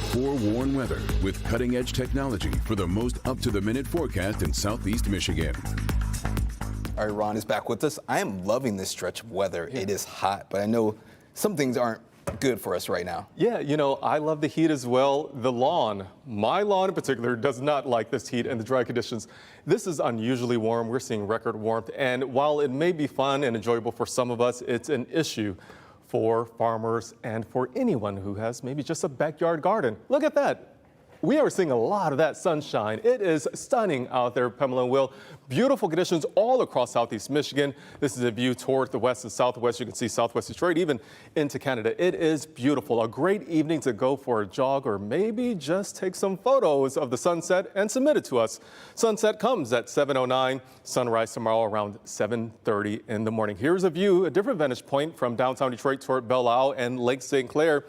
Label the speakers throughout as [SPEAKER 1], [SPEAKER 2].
[SPEAKER 1] forewarn weather with cutting-edge technology for the most up-to-the-minute forecast in southeast Michigan.
[SPEAKER 2] All right, Ron is back with us. I am loving this stretch of weather. Yeah. It is hot, but I know some things aren't good for us right now.
[SPEAKER 3] Yeah, you know, I love the heat as well. The lawn, my lawn in particular, does not like this heat and the dry conditions. This is unusually warm. We're seeing record warmth. And while it may be fun and enjoyable for some of us, it's an issue for farmers and for anyone who has maybe just a backyard garden. Look at that. We are seeing a lot of that sunshine. It is stunning out there, Pamela and Will. Beautiful conditions all across southeast Michigan. This is a view toward the west and southwest. You can see southwest Detroit, even into Canada. It is beautiful. A great evening to go for a jog or maybe just take some photos of the sunset and submit it to us. Sunset comes at 7:09. Sunrise tomorrow around 7:30 in the morning. Here's a view, a different vantage point from downtown Detroit toward Belle Isle and Lake St. Clair.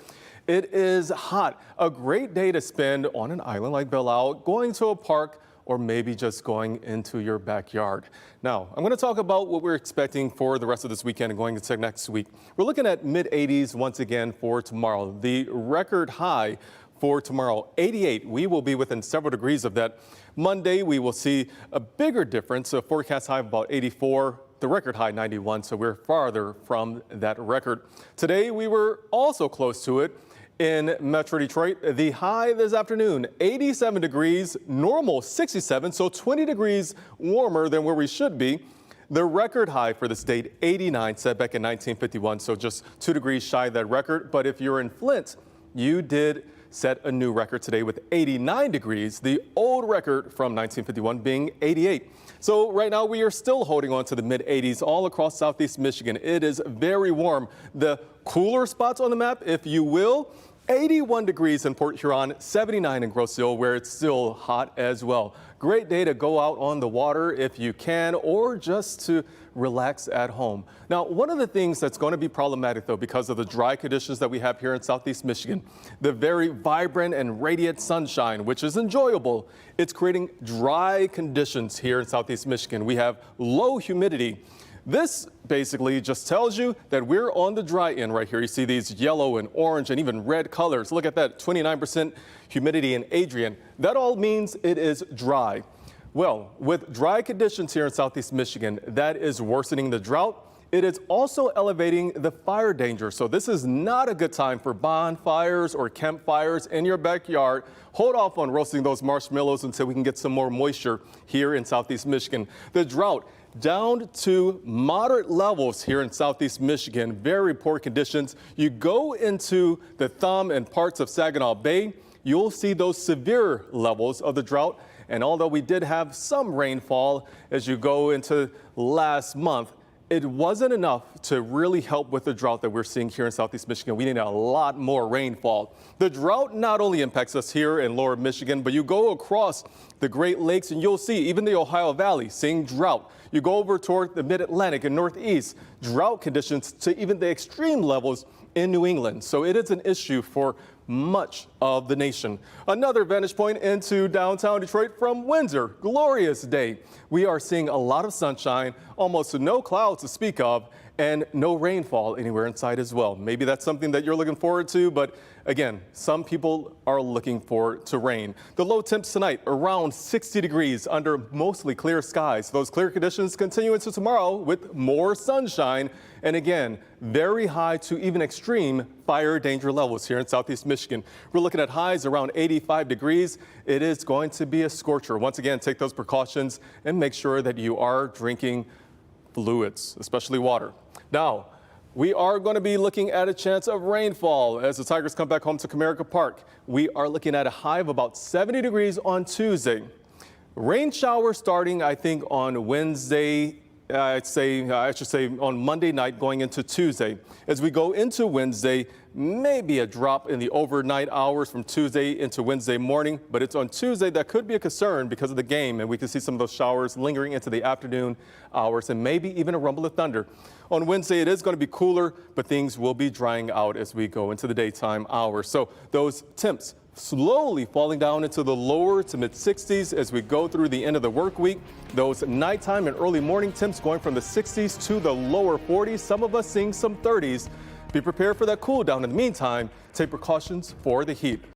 [SPEAKER 3] It is hot. A great day to spend on an island like Belle Isle, going to a park, or maybe just going into your backyard. Now, I'm going to talk about what we're expecting for the rest of this weekend and going into next week. We're looking at mid-80s once again for tomorrow. The record high for tomorrow, 88. We will be within several degrees of that. Monday, we will see a bigger difference, a forecast high of about 84. The record high 91, so we're farther from that record. Today, we were also close to it. In Metro Detroit, the high this afternoon, 87 degrees, normal 67, so 20 degrees warmer than where we should be. The record high for this date, 89, set back in 1951, so just 2 degrees shy of that record. But if you're in Flint, you did set a new record today with 89 degrees, the old record from 1951 being 88. So right now we are still holding on to the mid-80s all across southeast Michigan. It is very warm. The cooler spots on the map, if you will, 81 degrees in Port Huron, 79 in Grosse Ile, where it's still hot as well. Great day to go out on the water if you can, or just to relax at home. Now, one of the things that's going to be problematic, though, because of the dry conditions that we have here in southeast Michigan, the very vibrant and radiant sunshine, which is enjoyable, it's creating dry conditions here in southeast Michigan. We have low humidity. This basically just tells you that we're on the dry end right here. You see these yellow and orange and even red colors. Look at that, 29% humidity in Adrian. That all means it is dry. Well, with dry conditions here in southeast Michigan, that is worsening the drought. It is also elevating the fire danger. So this is not a good time for bonfires or campfires in your backyard. Hold off on roasting those marshmallows until we can get some more moisture here in southeast Michigan. The drought down to moderate levels here in southeast Michigan. Very poor conditions. You go into the Thumb and parts of Saginaw Bay, you'll see those severe levels of the drought. And although we did have some rainfall as you go into last month, it wasn't enough to really help with the drought that we're seeing here in southeast Michigan. We need a lot more rainfall. The drought not only impacts us here in lower Michigan, but you go across the Great Lakes and you'll see even the Ohio Valley seeing drought. You go over toward the Mid-Atlantic and Northeast, drought conditions to even the extreme levels in New England. So it is an issue for much of the nation. Another vantage point into downtown Detroit from Windsor. Glorious day. We are seeing a lot of sunshine, almost no clouds to speak of, and no rainfall anywhere inside as well. Maybe that's something that you're looking forward to, but again, some people are looking forward to rain. The low temps tonight, around 60 degrees under mostly clear skies. Those clear conditions continue into tomorrow with more sunshine. And again, very high to even extreme fire danger levels here in southeast Michigan. We're looking at highs around 85 degrees. It is going to be a scorcher. Once again, take those precautions and make sure that you are drinking fluids, especially water. Now, we are going to be looking at a chance of rainfall as the Tigers come back home to Comerica Park. We are looking at a high of about 70 degrees on Tuesday. Rain shower starting, I think, on Wednesday. I should say on Monday night going into Tuesday. As we go into Wednesday, maybe a drop in the overnight hours from Tuesday into Wednesday morning, but it's on Tuesday that could be a concern because of the game, and we can see some of those showers lingering into the afternoon hours and maybe even a rumble of thunder. On Wednesday, it is going to be cooler, but things will be drying out as we go into the daytime hours. So those temps slowly falling down into the lower to mid 60s as we go through the end of the work week. Those nighttime and early morning temps going from the 60s to the lower 40s. Some of us seeing some 30s. Be prepared for that cool down. In the meantime, take precautions for the heat.